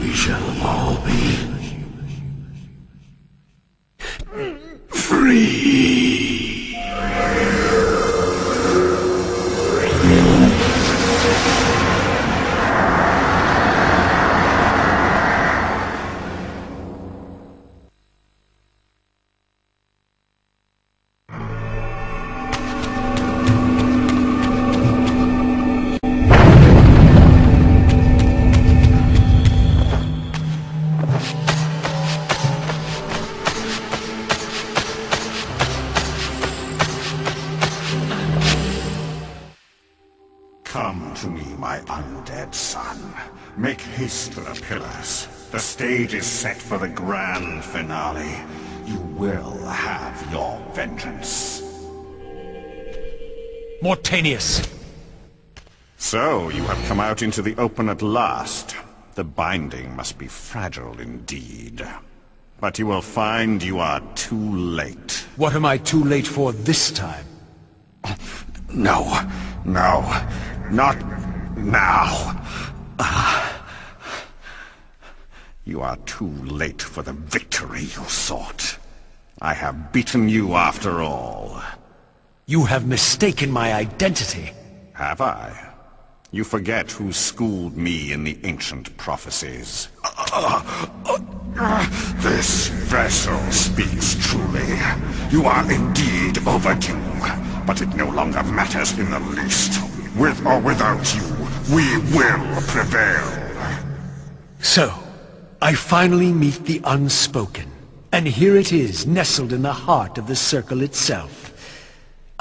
we shall all be free. Come to me, my undead son. Make haste to the pillars. The stage is set for the grand finale. You will have your vengeance. Mortanius! So, you have come out into the open at last. The binding must be fragile indeed. But you will find you are too late. What am I too late for this time? No, not now. You are too late for the victory you sought. I have beaten you after all. You have mistaken my identity. Have I? You forget who schooled me in the ancient prophecies. This vessel speaks truly. You are indeed overdue, but it no longer matters in the least. With or without you, we will prevail. So, I finally meet the unspoken. And here it is, nestled in the heart of the circle itself.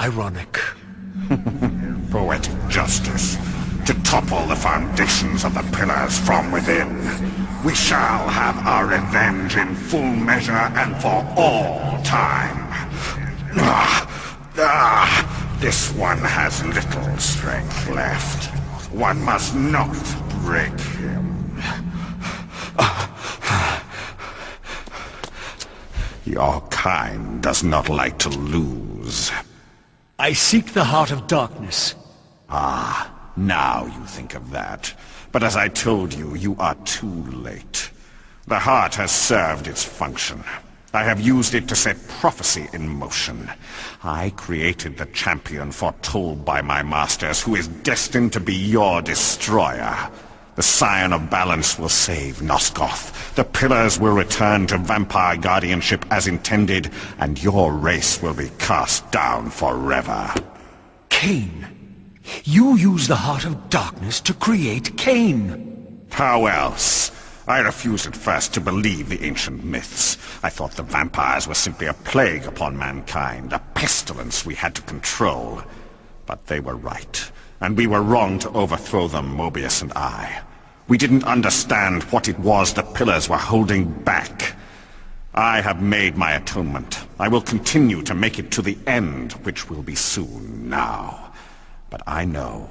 Ironic. Poetic justice. To topple the foundations of the pillars from within. We shall have our revenge in full measure and for all time. This one has little strength left. One must not break him. Your kind does not like to lose. I seek the heart of darkness. Ah, now you think of that. But as I told you, you are too late. The heart has served its function. I have used it to set prophecy in motion. I created the champion foretold by my masters, who is destined to be your destroyer. The Scion of Balance will save Nosgoth. The Pillars will return to vampire guardianship as intended, and your race will be cast down forever. Kain. You use the heart of darkness to create Kain. How else? I refused at first to believe the ancient myths. I thought the vampires were simply a plague upon mankind, a pestilence we had to control. But they were right, and we were wrong to overthrow them, Mobius and I. We didn't understand what it was the Pillars were holding back. I have made my atonement. I will continue to make it to the end, which will be soon now. But I know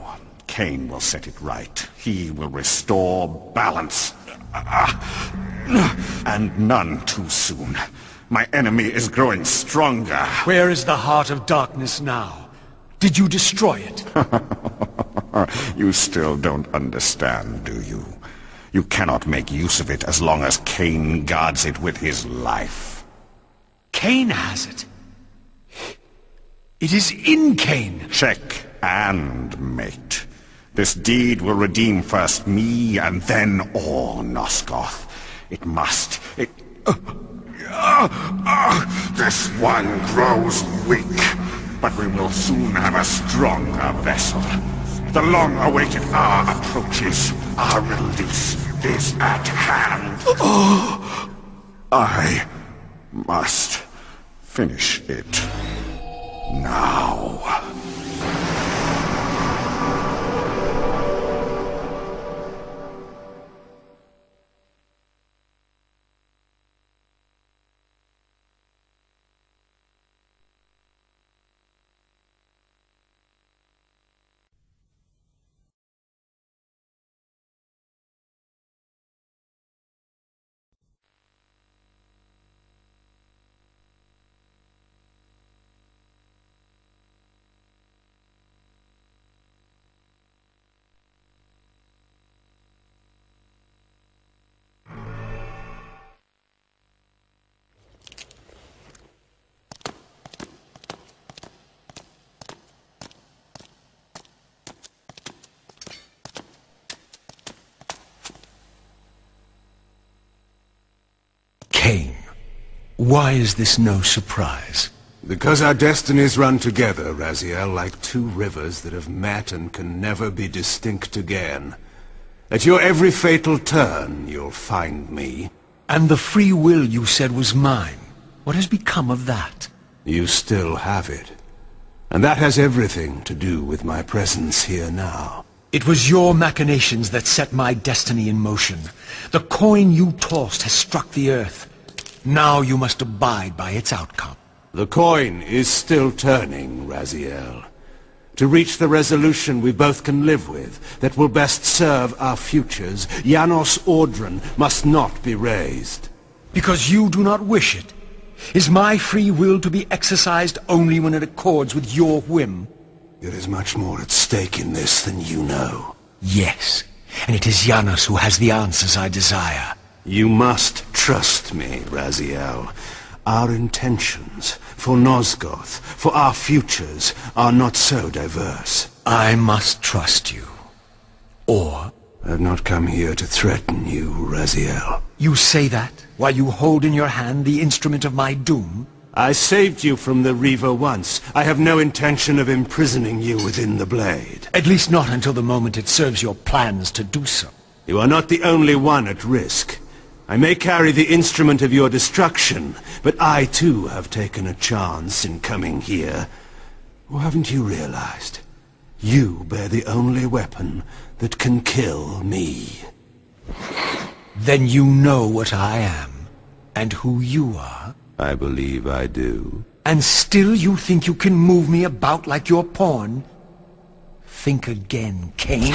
Kain will set it right. He will restore balance. And none too soon. My enemy is growing stronger. Where is the heart of darkness now? Did you destroy it? You still don't understand, do you? You cannot make use of it as long as Kain guards it with his life. Kain has it. It is in Kain. Check and mate. This deed will redeem first me and then all Nosgoth. It must. This one grows weak, but we will soon have a stronger vessel. The long-awaited hour approaches. Our release is at hand. I must finish it now. Kain, why is this no surprise? Because our destinies run together, Raziel, like two rivers that have met and can never be distinct again. At your every fatal turn, you'll find me. And the free will you said was mine, what has become of that? You still have it. And that has everything to do with my presence here now. It was your machinations that set my destiny in motion. The coin you tossed has struck the earth. Now you must abide by its outcome. The coin is still turning, Raziel. To reach the resolution we both can live with, that will best serve our futures, Janos Audron must not be raised. Because you do not wish it? Is my free will to be exercised only when it accords with your whim? There is much more at stake in this than you know. Yes, and it is Janos who has the answers I desire. You must trust me, Raziel. Our intentions, for Nosgoth, for our futures, are not so diverse. I must trust you. Or... I've not come here to threaten you, Raziel. You say that, while you hold in your hand the instrument of my doom? I saved you from the Reaver once. I have no intention of imprisoning you within the blade. At least not until the moment it serves your plans to do so. You are not the only one at risk. I may carry the instrument of your destruction, but I too have taken a chance in coming here. Or haven't you realized? You bear the only weapon that can kill me. Then you know what I am, and who you are? I believe I do. And still you think you can move me about like your pawn? Think again, Kain.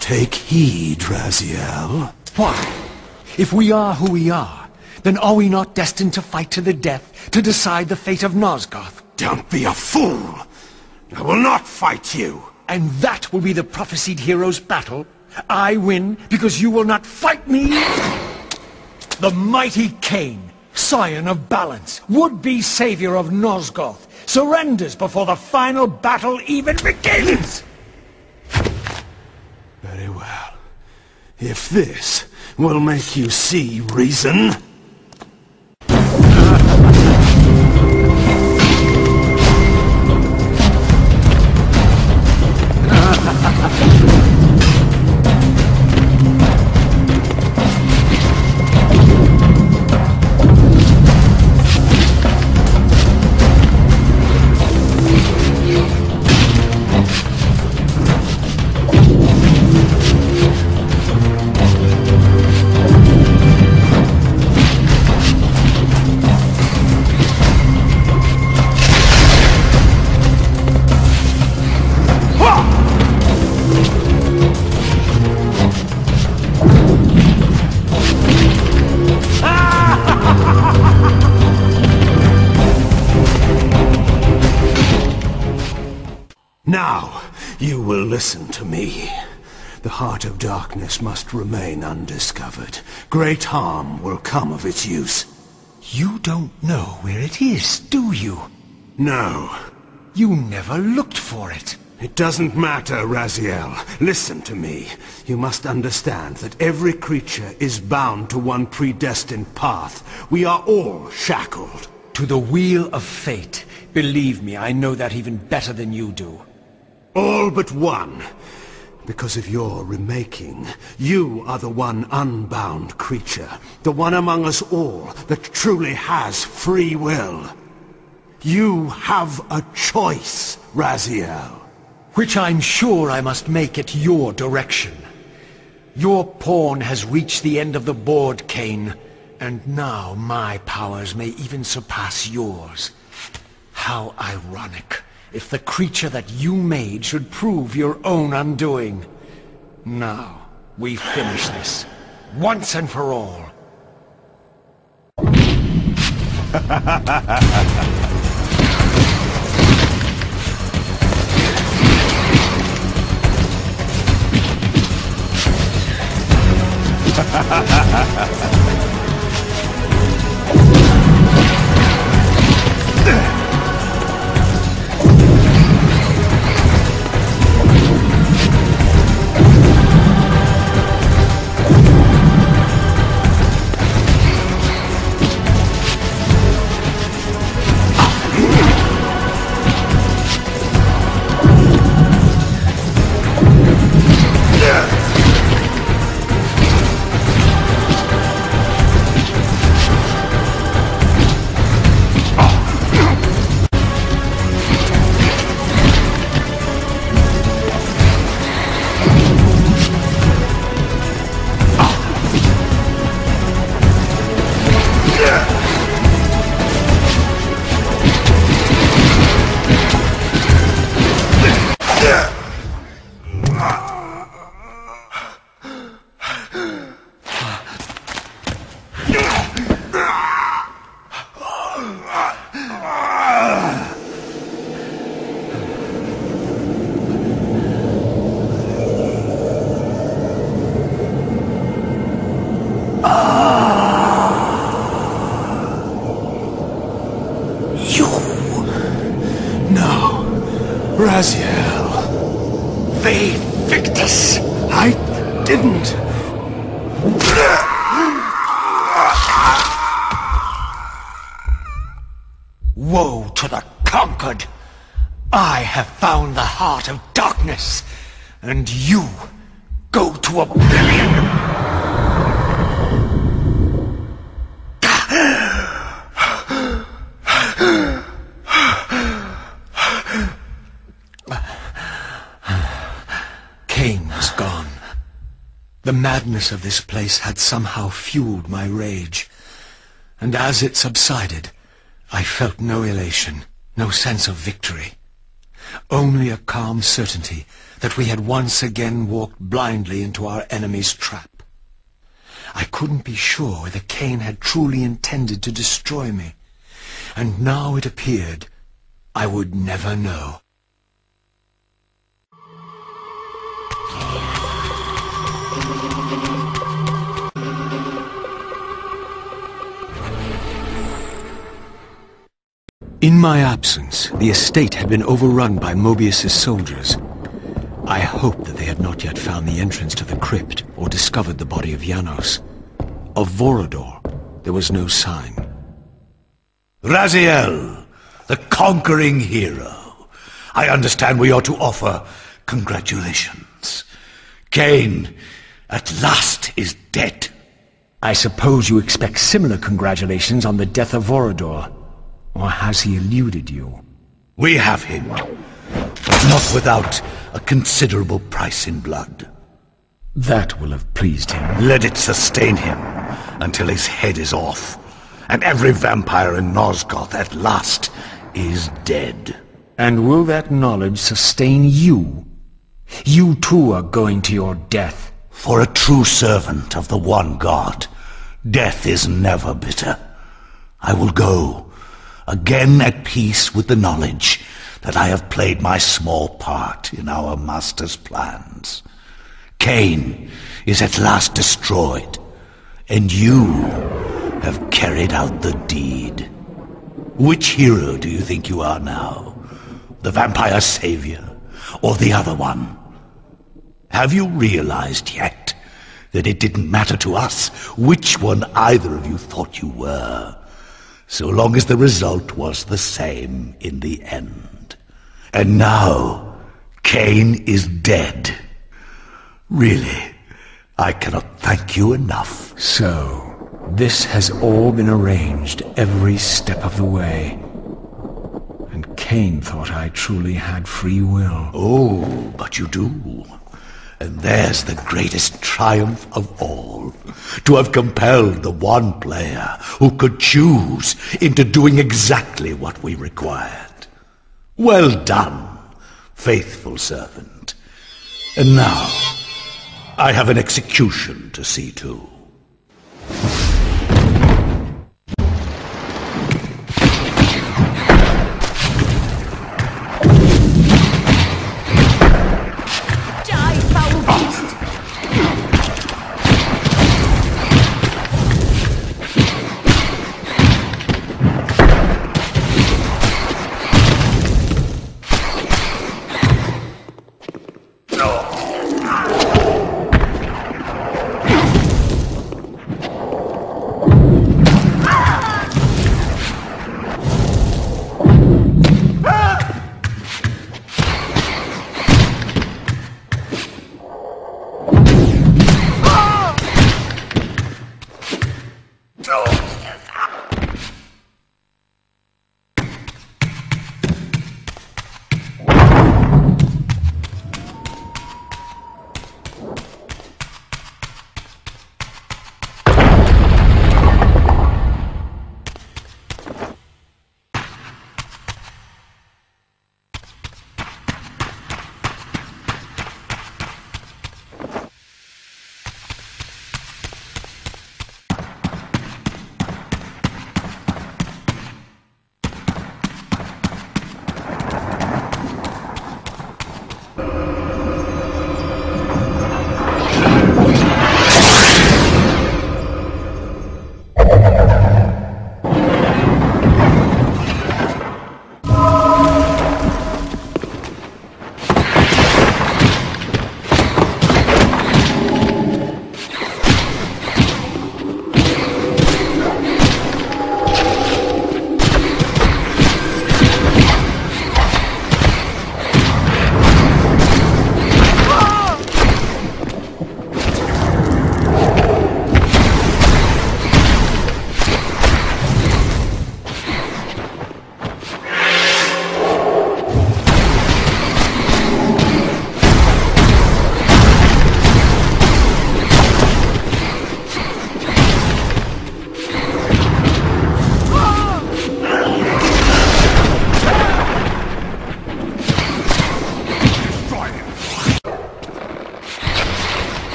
Take heed, Raziel. Why? If we are who we are, then are we not destined to fight to the death, to decide the fate of Nosgoth? Don't be a fool! I will not fight you! And that will be the prophesied hero's battle? I win because you will not fight me? The mighty Kain, scion of balance, would-be savior of Nosgoth, surrenders before the final battle even begins! Very well. If this will make you see reason... Now, you will listen to me. The heart of darkness must remain undiscovered. Great harm will come of its use. You don't know where it is, do you? No. You never looked for it. It doesn't matter, Raziel. Listen to me. You must understand that every creature is bound to one predestined path. We are all shackled. To the wheel of fate. Believe me, I know that even better than you do. All but one. Because of your remaking, you are the one unbound creature. The one among us all that truly has free will. You have a choice, Raziel. Which I'm sure I must make at your direction. Your pawn has reached the end of the board, Kain, and now my powers may even surpass yours. How ironic, if the creature that you made should prove your own undoing. Now, we finish this, once and for all. to the conquered. I have found the heart of darkness, and you go to oblivion. Kain was gone. The madness of this place had somehow fueled my rage, and as it subsided, I felt no elation, no sense of victory. Only a calm certainty that we had once again walked blindly into our enemy's trap. I couldn't be sure whether Kain had truly intended to destroy me, and now it appeared I would never know. In my absence, the estate had been overrun by Mobius's soldiers. I hoped that they had not yet found the entrance to the crypt or discovered the body of Janos. Of Vorador, there was no sign. Raziel, the conquering hero. I understand we ought to offer congratulations. Kain, at last, is dead. I suppose you expect similar congratulations on the death of Vorador. Or has he eluded you? We have him, but not without a considerable price in blood. That will have pleased him. Let it sustain him until his head is off, and every vampire in Nosgoth at last is dead. And will that knowledge sustain you? You too are going to your death. For a true servant of the one God, death is never bitter. I will go, again at peace with the knowledge that I have played my small part in our master's plans. Kain is at last destroyed, and you have carried out the deed. Which hero do you think you are now? The vampire savior, or the other one? Have you realized yet that it didn't matter to us which one either of you thought you were, so long as the result was the same in the end? And now, Kain is dead. Really, I cannot thank you enough. So, this has all been arranged every step of the way. And Kain thought I truly had free will. Oh, but you do. And there's the greatest triumph of all. To have compelled the one player who could choose into doing exactly what we required. Well done, faithful servant. And now, I have an execution to see to.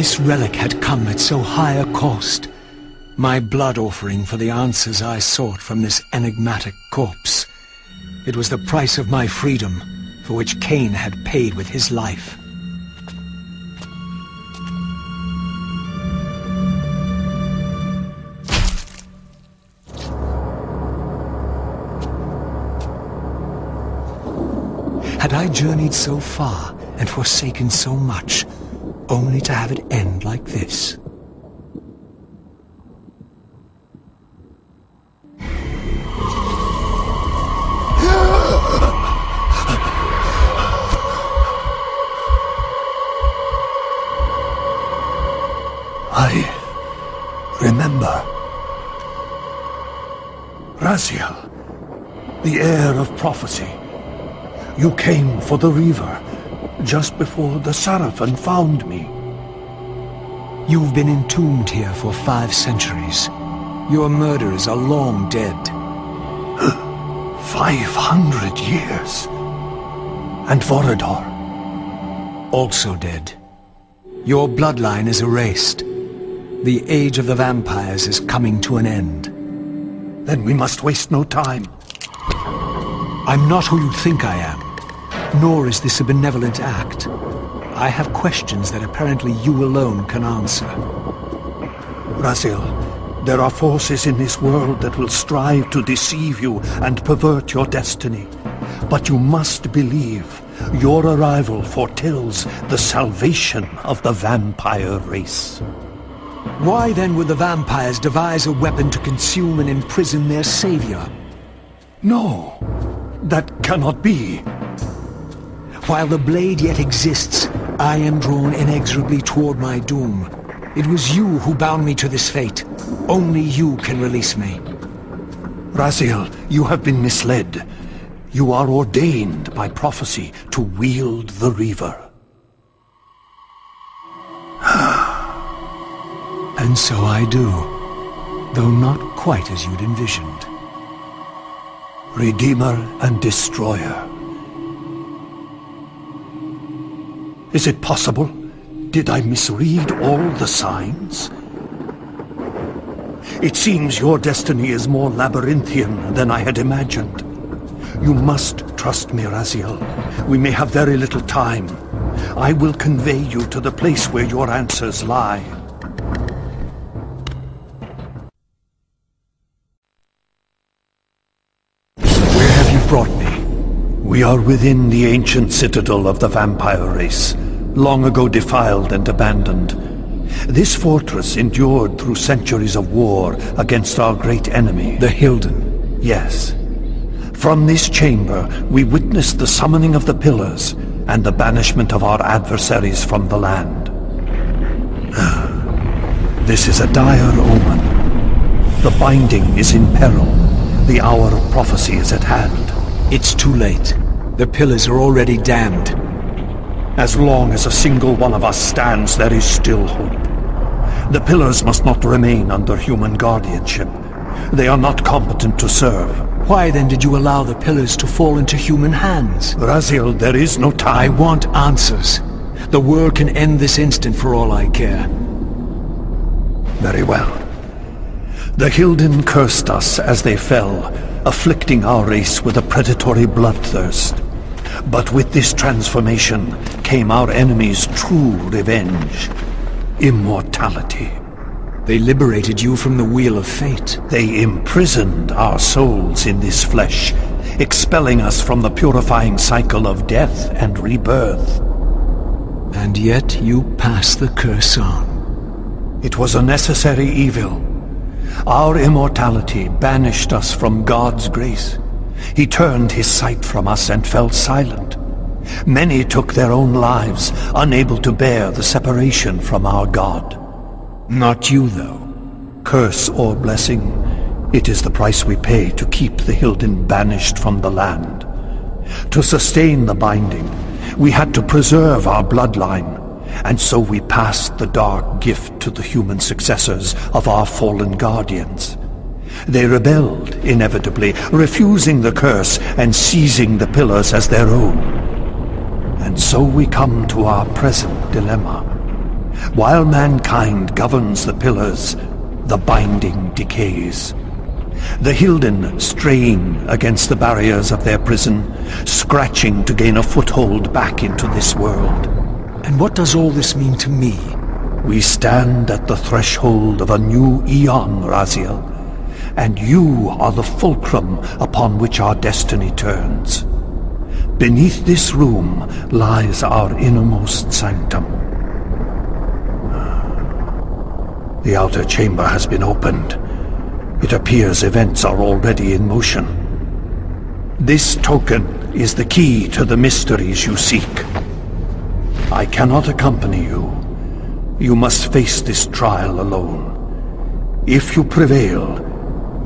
This relic had come at so high a cost. My blood offering for the answers I sought from this enigmatic corpse. It was the price of my freedom, for which Kain had paid with his life. Had I journeyed so far and forsaken so much, only to have it end like this? I remember. Raziel, the heir of prophecy. You came for the Reaver, just before the Seraphim found me. You've been entombed here for 5 centuries. Your murderers are long dead. 500 years. And Vorador? Also dead. Your bloodline is erased. The age of the vampires is coming to an end. Then we must waste no time. I'm not who you think I am, nor is this a benevolent act. I have questions that apparently you alone can answer. Raziel, there are forces in this world that will strive to deceive you and pervert your destiny. But you must believe your arrival foretells the salvation of the vampire race. Why then would the vampires devise a weapon to consume and imprison their savior? No, that cannot be. While the blade yet exists, I am drawn inexorably toward my doom. It was you who bound me to this fate. Only you can release me. Raziel, you have been misled. You are ordained by prophecy to wield the Reaver. And so I do, though not quite as you'd envisioned. Redeemer and Destroyer. Is it possible? Did I misread all the signs? It seems your destiny is more labyrinthian than I had imagined. You must trust me, Raziel. We may have very little time. I will convey you to the place where your answers lie. Where have you brought me? We are within the ancient citadel of the vampire race, long ago defiled and abandoned. This fortress endured through centuries of war against our great enemy. The Hilden. Yes. From this chamber, we witnessed the summoning of the Pillars and the banishment of our adversaries from the land. This is a dire omen. The binding is in peril. The hour of prophecy is at hand. It's too late. The Pillars are already damned. As long as a single one of us stands, there is still hope. The Pillars must not remain under human guardianship. They are not competent to serve. Why then did you allow the Pillars to fall into human hands? Raziel, there is no time. I want answers. The world can end this instant for all I care. Very well. The Hilden cursed us as they fell, afflicting our race with a predatory bloodthirst. But with this transformation came our enemy's true revenge. Immortality. They liberated you from the Wheel of Fate. They imprisoned our souls in this flesh, expelling us from the purifying cycle of death and rebirth. And yet you pass the curse on. It was a necessary evil. Our immortality banished us from God's grace. He turned his sight from us and fell silent. Many took their own lives, unable to bear the separation from our God. Not you, though. Curse or blessing, it is the price we pay to keep the Hilden banished from the land. To sustain the binding, we had to preserve our bloodline, and so we passed the dark gift to the human successors of our fallen guardians. They rebelled, inevitably, refusing the curse and seizing the Pillars as their own. And so we come to our present dilemma. While mankind governs the pillars, the binding decays. The Hilden strain against the barriers of their prison, scratching to gain a foothold back into this world. And what does all this mean to me? We stand at the threshold of a new eon, Raziel, and you are the fulcrum upon which our destiny turns. Beneath this room lies our innermost sanctum. The outer chamber has been opened. It appears events are already in motion. This token is the key to the mysteries you seek. I cannot accompany you. You must face this trial alone. If you prevail,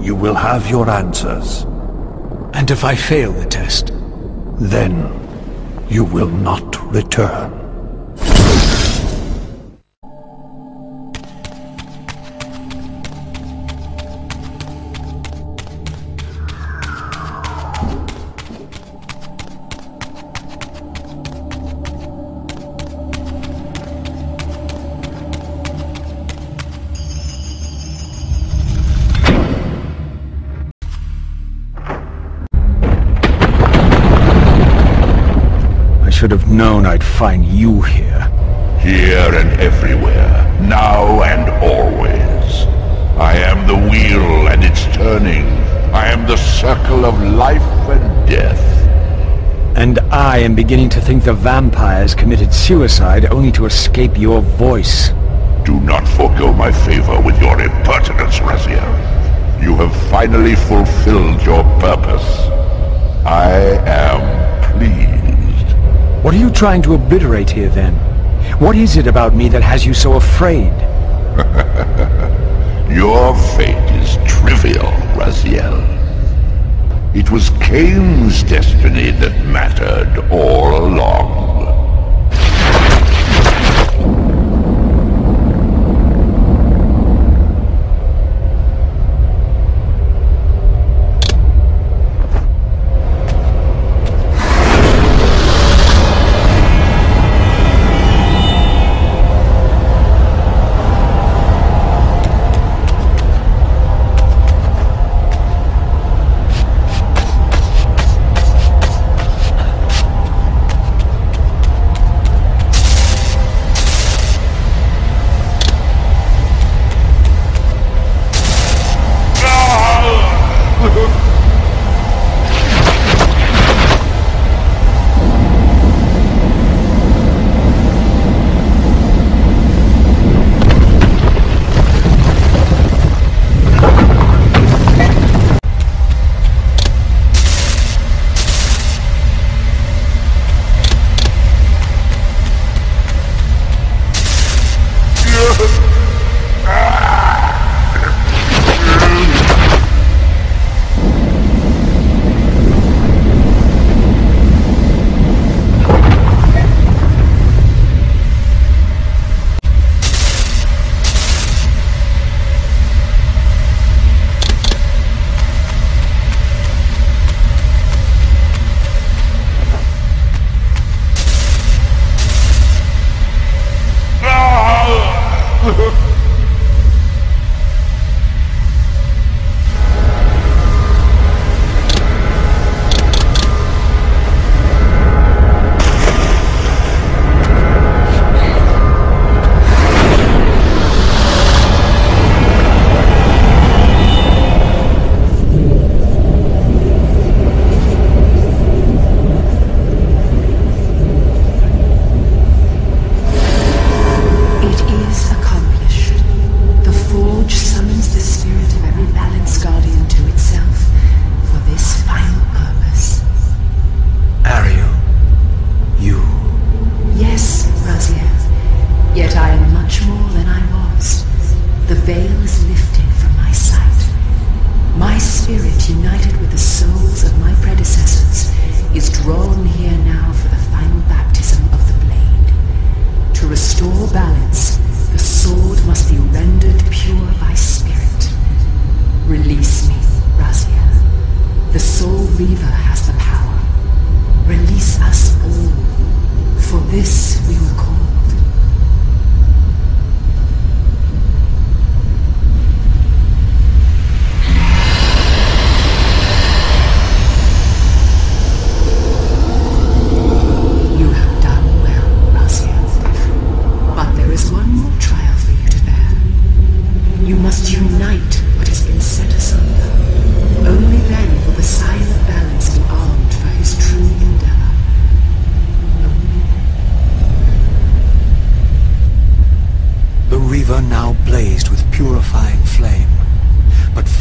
you will have your answers. And if I fail the test? Then you will not return. Should have known I'd find you here. Here and everywhere, now and always. I am the wheel and its turning. I am the circle of life and death. And I am beginning to think the vampires committed suicide only to escape your voice. Do not forego my favor with your impertinence, Raziel. You have finally fulfilled your purpose. I am pleased. What are you trying to obliterate here, then? What is it about me that has you so afraid? Your fate is trivial, Raziel. It was Kain's destiny that mattered all along.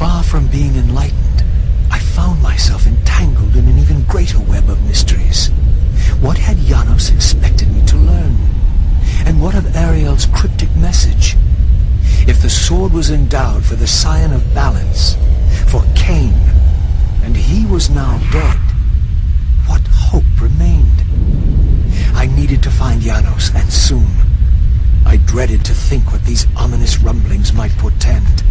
Far from being enlightened, I found myself entangled in an even greater web of mysteries. What had Janos expected me to learn? And what of Ariel's cryptic message? If the sword was endowed for the Scion of Balance, for Kain, and he was now dead, what hope remained? I needed to find Janos, and soon. I dreaded to think what these ominous rumblings might portend.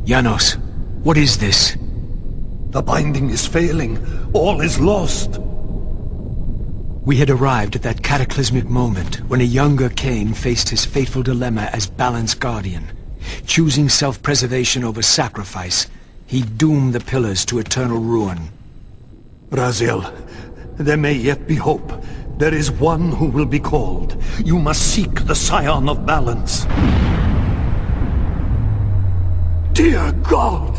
Janos, what is this? The binding is failing. All is lost. We had arrived at that cataclysmic moment when a younger Kain faced his fateful dilemma as Balance Guardian. Choosing self-preservation over sacrifice, he doomed the Pillars to eternal ruin. Raziel, there may yet be hope. There is one who will be called. You must seek the Scion of Balance. Dear God!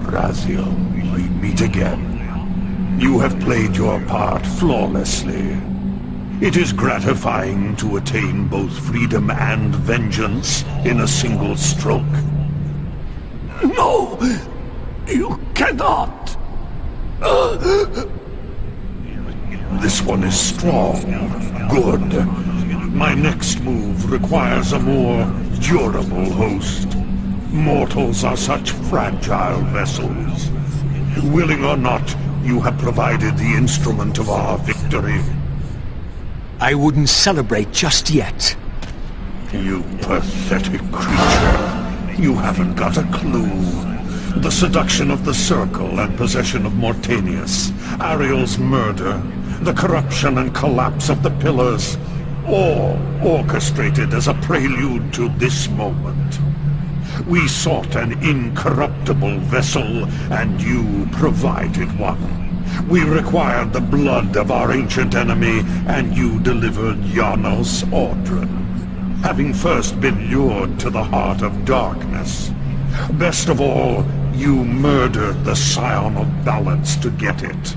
Raziel, we meet again. You have played your part flawlessly. It is gratifying to attain both freedom and vengeance in a single stroke. No! You cannot! This one is strong. Good. My next move requires a more durable host. Mortals are such fragile vessels. Willing or not, you have provided the instrument of our victory. I wouldn't celebrate just yet. You pathetic creature. You haven't got a clue. The seduction of the Circle and possession of Mortanius, Ariel's murder, the corruption and collapse of the Pillars, all orchestrated as a prelude to this moment. We sought an incorruptible vessel, and you provided one. We required the blood of our ancient enemy, and you delivered Janos Audron, having first been lured to the heart of darkness. Best of all, you murdered the Scion of Balance to get it.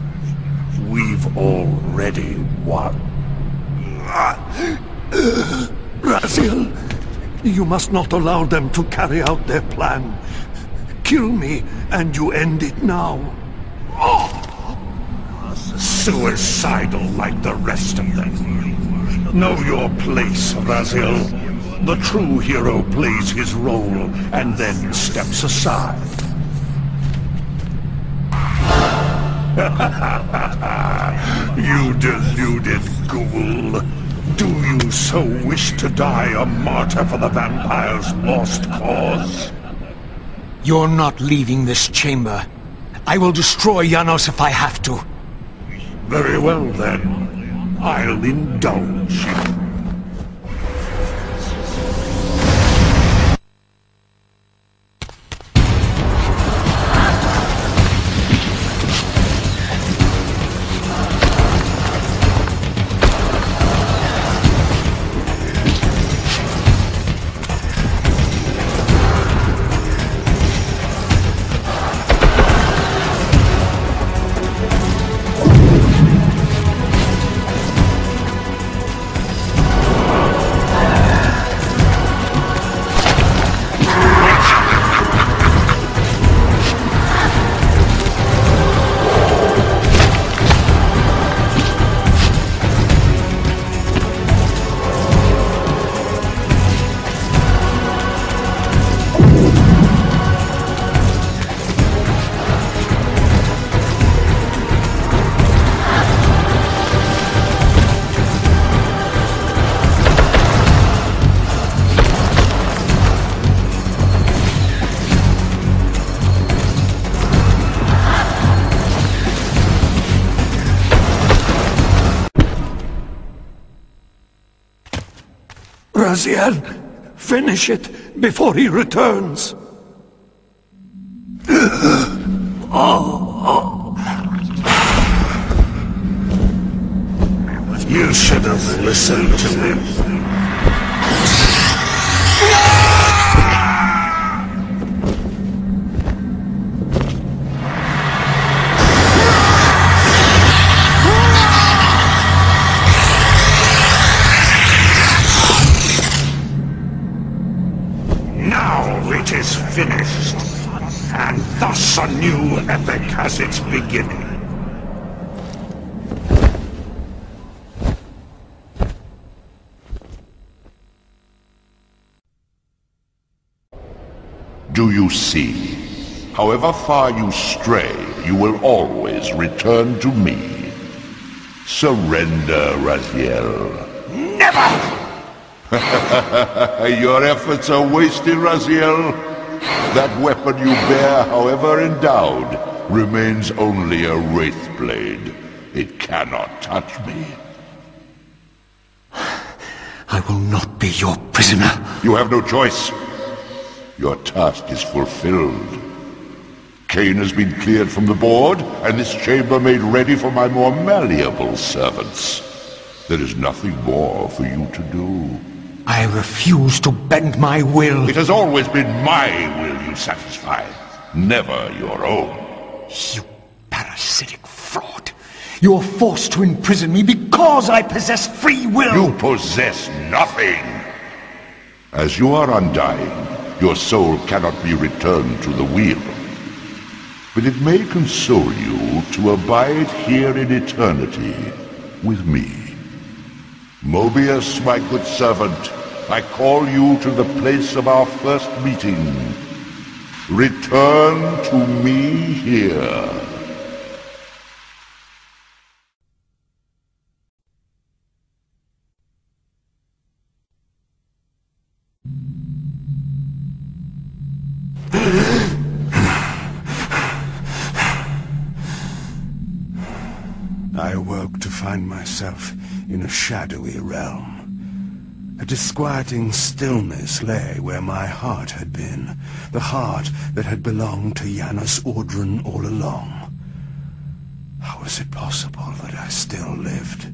We've already won. Raziel, you must not allow them to carry out their plan. Kill me, and you end it now. Suicidal like the rest of them. Know your place, Raziel. The true hero plays his role and then steps aside. You deluded ghoul. Do you so wish to die a martyr for the vampire's lost cause? You're not leaving this chamber. I will destroy Janos if I have to. Very well then. I'll indulge you. Raziel, finish it before he returns. You should have listened to him. It is finished, and thus a new epic has its beginning. Do you see? However far you stray, you will always return to me. Surrender, Raziel. Never! Your efforts are wasted, Raziel. That weapon you bear, however endowed, remains only a wraith blade. It cannot touch me. I will not be your prisoner. You have no choice. Your task is fulfilled. Kain has been cleared from the board, and this chamber made ready for my more malleable servants. There is nothing more for you to do. I refuse to bend my will. It has always been my will you satisfy, never your own. You parasitic fraud. You're forced to imprison me because I possess free will. You possess nothing. As you are undying, your soul cannot be returned to the wheel. But it may console you to abide here in eternity with me. Mobius, my good servant, I call you to the place of our first meeting. Return to me here. I awoke to find myself in a shadowy realm. A disquieting stillness lay where my heart had been, the heart that had belonged to Janus Ordran all along. How was it possible that I still lived?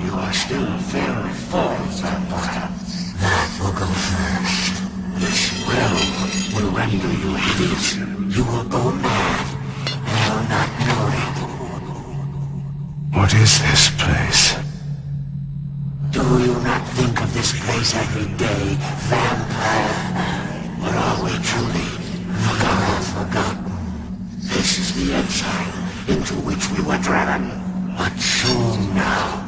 You are still very full, Vampire. That will go first. This realm will render you hideous. You will go mad, and will not know it. What is this place? Do you not think of this place every day, Vampire? Or are we truly forgotten? This is the exile into which we were driven. But soon now,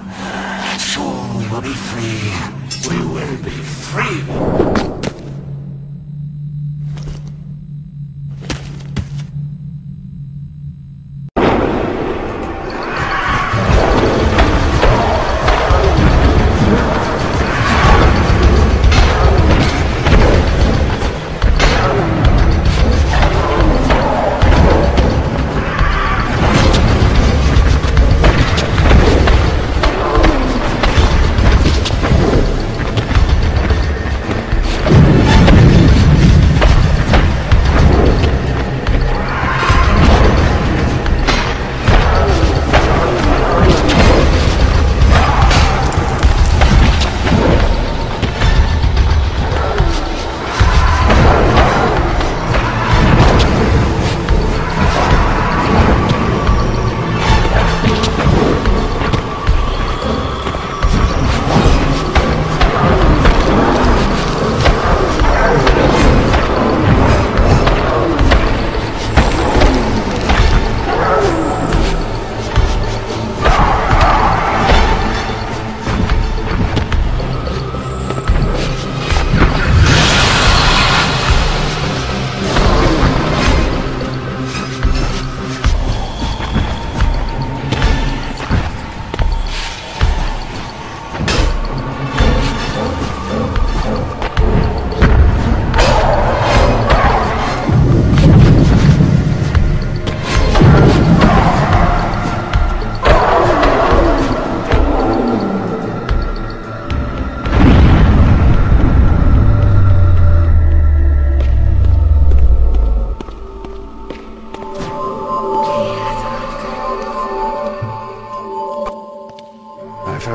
soon we will be free. We will be free.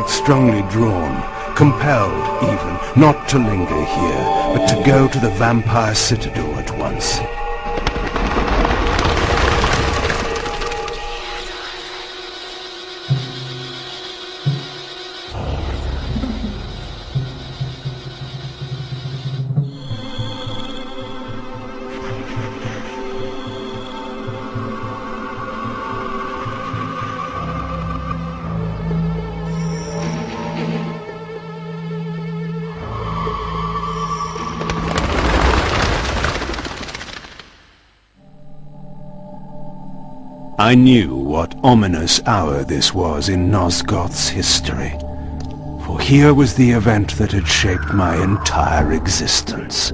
Strongly drawn, compelled even, not to linger here, but to go to the vampire citadel at once. I knew what ominous hour this was in Nosgoth's history, for here was the event that had shaped my entire existence.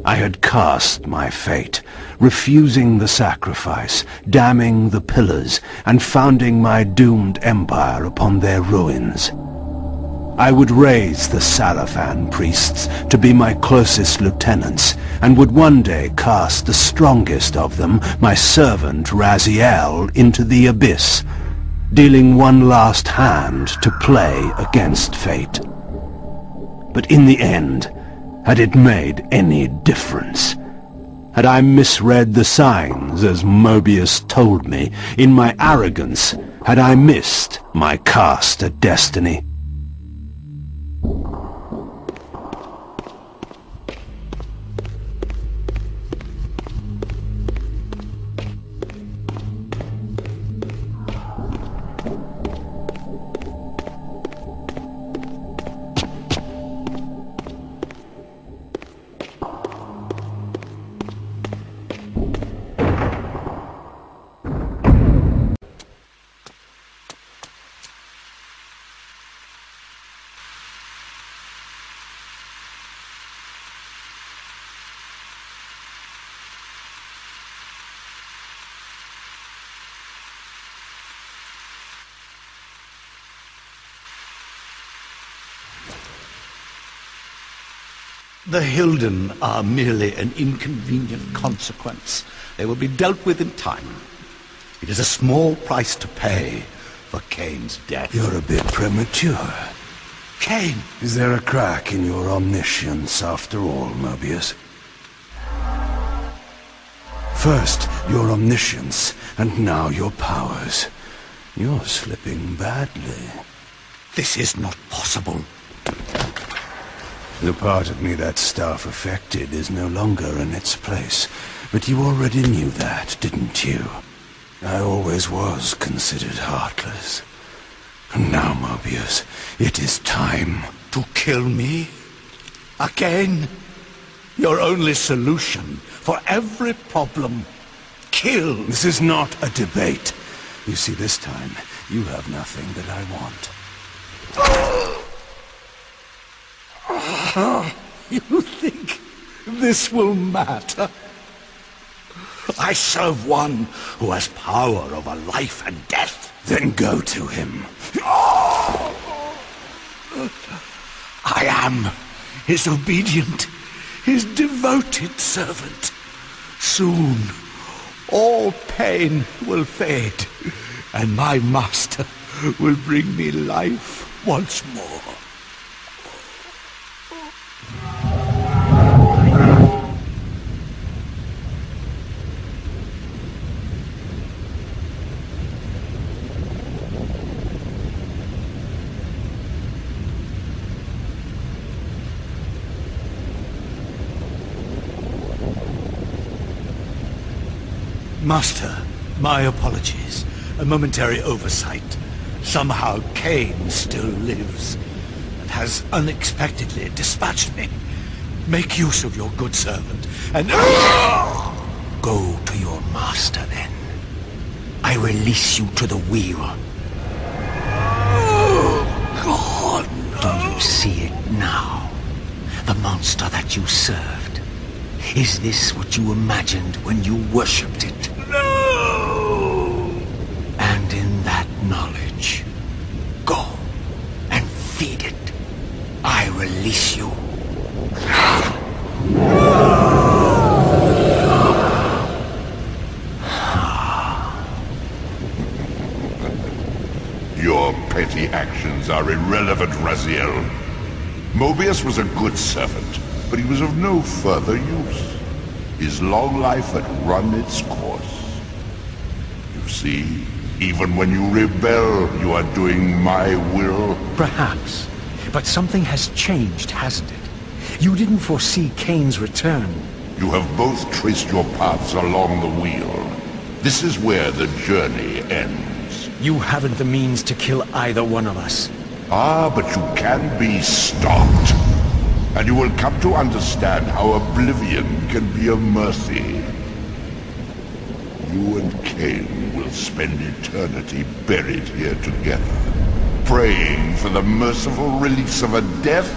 I had cast my fate, refusing the sacrifice, damning the pillars, and founding my doomed empire upon their ruins. I would raise the Salafan priests to be my closest lieutenants, and would one day cast the strongest of them, my servant Raziel, into the abyss, dealing one last hand to play against fate. But in the end, had it made any difference? Had I misread the signs, as Mobius told me? In my arrogance, had I missed my cast at destiny? The Hilden are merely an inconvenient consequence. They will be dealt with in time. It is a small price to pay for Kain's death. You're a bit premature. Kain! Is there a crack in your omniscience after all, Mobius? First, your omniscience, and now your powers. You're slipping badly. This is not possible. The part of me that staff affected is no longer in its place. But you already knew that, didn't you? I always was considered heartless. And now, Mobius, it is time. To kill me? Again? Your only solution for every problem. Kill. This is not a debate. You see, this time, you have nothing that I want. You think this will matter? I serve one who has power over life and death. Then go to him. I am his obedient, his devoted servant. Soon, all pain will fade, and my master will bring me life once more. Master, my apologies. A momentary oversight. Somehow Kain still lives, and has unexpectedly dispatched me. Make use of your good servant, and go to your master then. I release you to the wheel. God! Do you see it now? The monster that you served. Is this what you imagined when you worshipped it? No! And in that knowledge, go and feed it. I release you. Your petty actions are irrelevant, Raziel. Mobius was a good servant, but he was of no further use. His long life had run its course. You see, even when you rebel, you are doing my will. Perhaps. But something has changed, hasn't it? You didn't foresee Kain's return. You have both traced your paths along the wheel. This is where the journey ends. You haven't the means to kill either one of us. Ah, but you can be stopped. And you will come to understand how oblivion can be a mercy. You and Kain will spend eternity buried here together, praying for the merciful release of a death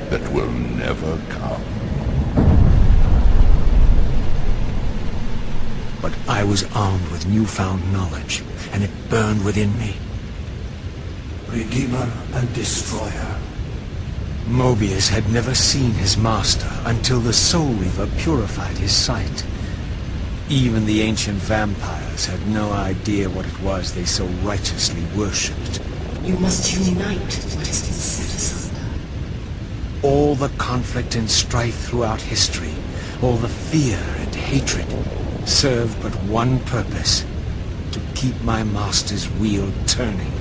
that will never come. But I was armed with newfound knowledge, and it burned within me. Redeemer and Destroyer. Mobius had never seen his master until the Soul Reaver purified his sight. Even the ancient vampires had no idea what it was they so righteously worshipped. You must unite what has been set asunder. All the conflict and strife throughout history, all the fear and hatred, served but one purpose: to keep my master's wheel turning.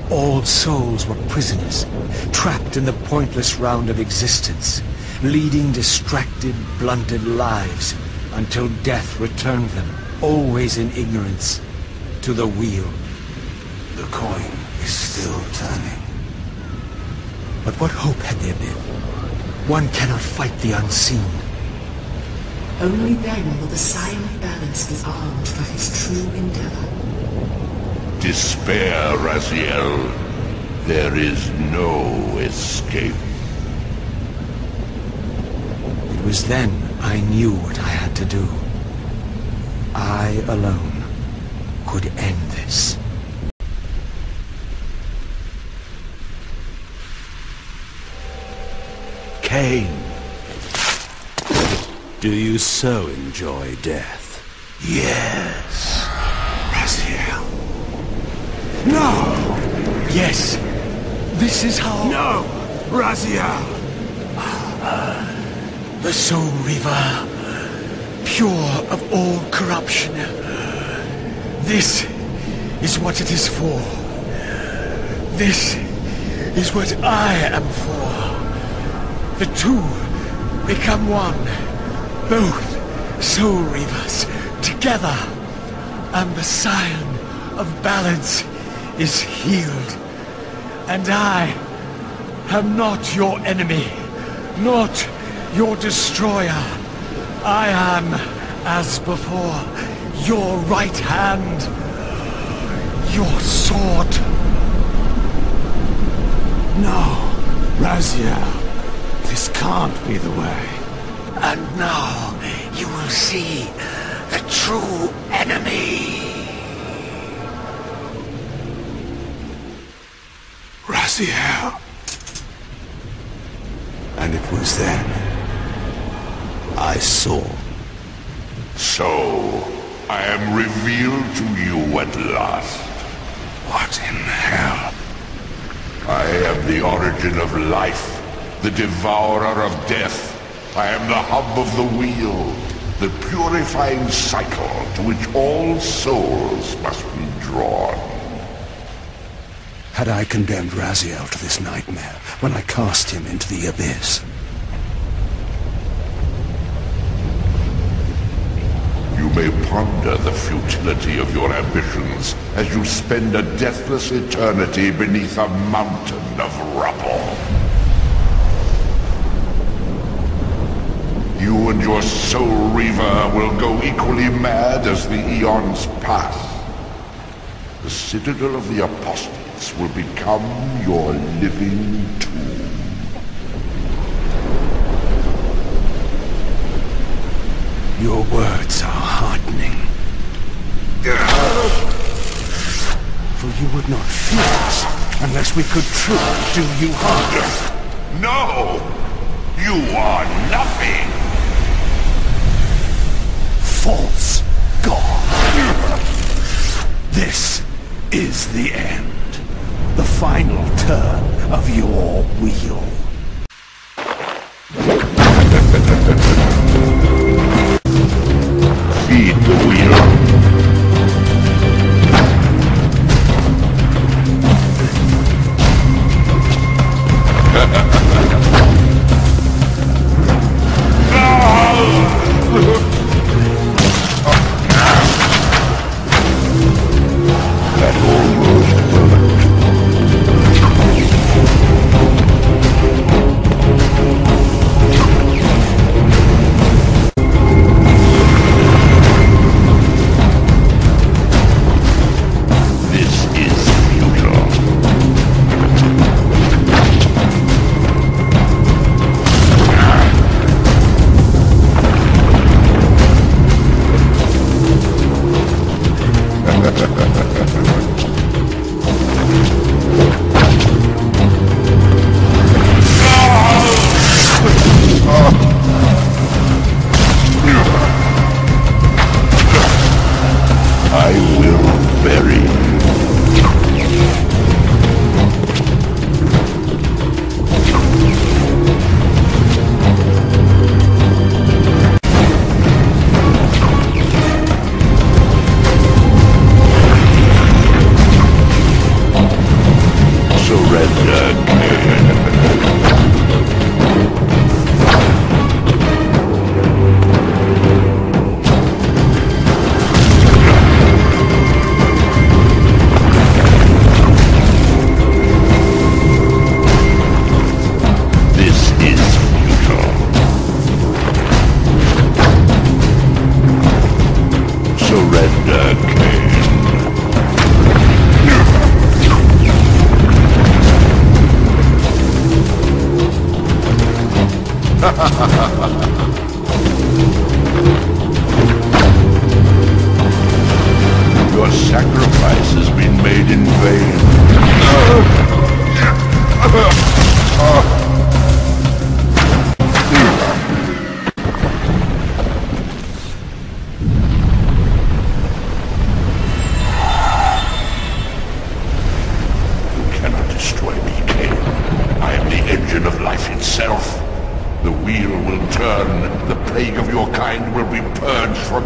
All souls were prisoners, trapped in the pointless round of existence, leading distracted, blunted lives until death returned them, always in ignorance, to the wheel. The coin is still turning. But what hope had there been? One cannot fight the unseen. Only then will the Scion of Balance be armed for his true endeavor. Despair, Raziel. There is no escape. It was then I knew what I had to do. I alone could end this. Kain. Do you so enjoy death? Yes. Raziel. No! Yes, this is how... No! Raziel! The Soul Reaver, pure of all corruption. This is what it is for. This is what I am for. The two become one. Both Soul Reavers together. And the Scion of Balance is healed. And I am not your enemy, not your destroyer. I am, as before, your right hand, your sword. No, Raziel, this can't be the way. And now you will see the true enemy. Raziel. And it was then I saw. So, I am revealed to you at last. What in hell? I am the origin of life, the devourer of death. I am the hub of the wheel, the purifying cycle to which all souls must be drawn. Had I condemned Raziel to this nightmare when I cast him into the abyss? You may ponder the futility of your ambitions as you spend a deathless eternity beneath a mountain of rubble. You and your Soul Reaver will go equally mad as the eons pass. The Citadel of the Apostates will become your living tomb. Your words are heartening. For you would not fear us unless we could truly do you harm. No! You are nothing! False God! This is the end. The final turn of your wheel. Feed the wheel. Your sacrifice has been made in vain.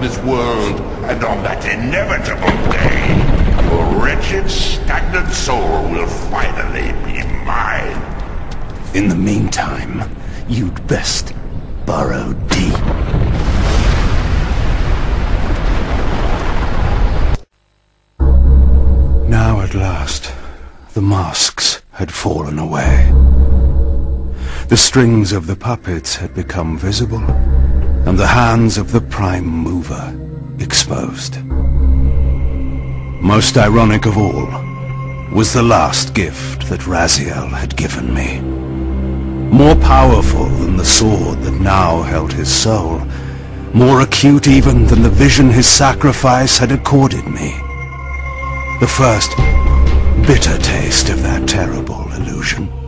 this world, and on that inevitable day, your wretched, stagnant soul will finally be mine. In the meantime, you'd best burrow deep. Now at last, the masks had fallen away. The strings of the puppets had become visible, and the hands of the Prime Mover exposed. Most ironic of all was the last gift that Raziel had given me. More powerful than the sword that now held his soul, more acute even than the vision his sacrifice had accorded me. The first bitter taste of that terrible illusion.